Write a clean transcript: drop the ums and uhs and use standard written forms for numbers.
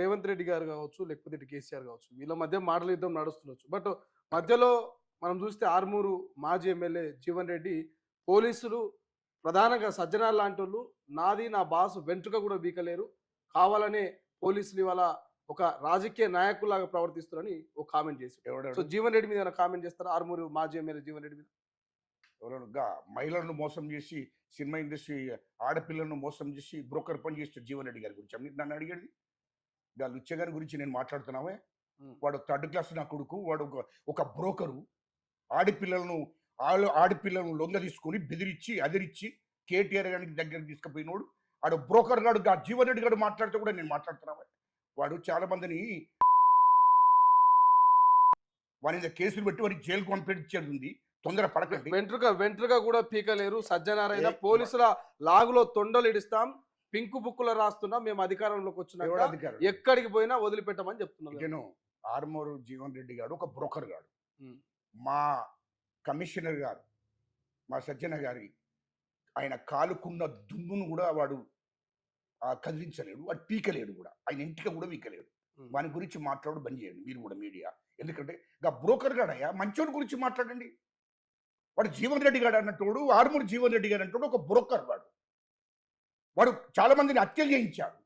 రేవంత్ రెడ్డి గారు కావచ్చు, లేకపోతే ఇటు కేసీఆర్ కావచ్చు. వీళ్ళ మధ్య మాటల యుద్ధం నడుస్తుండొచ్చు. బట్ మధ్యలో మనం చూస్తే ఆర్మూరు మాజీ ఎమ్మెల్యే జీవన్ రెడ్డి పోలీసులు ప్రధానంగా సజ్జనార్ లాంటోళ్ళు నాది నా బాసు వెంట్రుక కూడా బీకలేరు. కావాలనే పోలీసులు ఇవాళ ఒక రాజకీయ నాయకుల్లాగా ప్రవర్తిస్తున్నారని ఒక కామెంట్ చేశారు. సో ఎవడెవడు జీవన్ రెడ్డి మీద ఏమైనా కామెంట్ చేస్తారా? ఆర్మూరు మాజీ ఎమ్మెల్యే జీవన్ రెడ్డి మీద. ఎవరనగా మహిళలను మోసం చేసి సినిమా ఇండస్ట్రీ ఆడపిల్లలను మోసం చేసి బ్రోకర్ పని చేసిన జీవన్ రెడ్డి గారి గురించి నన్ను అడిగండి. గా లుచ్చ గారి గురించి నేను మాట్లాడుతున్నామే. వాడు థర్డ్ క్లాస్ నా కొడుకు. వాడు ఒక బ్రోకరు. ఆడపిల్లలను లొంగ తీసుకొని బెదిరించి అదిరించి కేటీఆర్ గారికి దగ్గరికి తీసుకుపోయినోడు. వాడు బ్రోకర్ గాడు జీవన్ రెడ్డి గారు మాట్లాడితే కూడా నేను మాట్లాడుతున్నామే. వాడు చాలా మందిని వారి మీద కేసులు పెట్టి వారికి జైలుకు పంపించేది ఉంది. తొందర పడకండి. వెంట్రుక కూడా పీకలేరు. సజ్జనారైన పోలీసుల లాగులో తొండలు ఇడిస్తాం, పింకు బుక్కులో రాస్తున్నాం, మేము అధికారంలోకి వచ్చినాక ఎక్కడికి పోయినా వదిలిపెట్టమని చెప్తున్నాను. నేను ఆర్మూరు జీవన్ రెడ్డి గారు ఒక బ్రోకర్ గారు. మా కమిషనర్ గారు, మా సజ్జన గారి ఆయన కాలుకున్న దుమ్మును కూడా వాడు కదిలించలేడు. వాడు పీకలేడు కూడా. ఆయన ఇంటికి కూడా పీకలేడు. వాని గురించి మాట్లాడు బంద్ చేయండి మీరు కూడా మీడియా. ఎందుకంటే ఇంకా బ్రోకర్ గాడయ్యా, మంచోడి గురించి మాట్లాడండి. వాడు జీవన్ రెడ్డి గారు అన్నట్టు, ఆర్మూరు జీవన్ రెడ్డి గారు అన్నట్టు ఒక బ్రోకర్. వాడు చాలా మందిని హత్య చేయించాడు.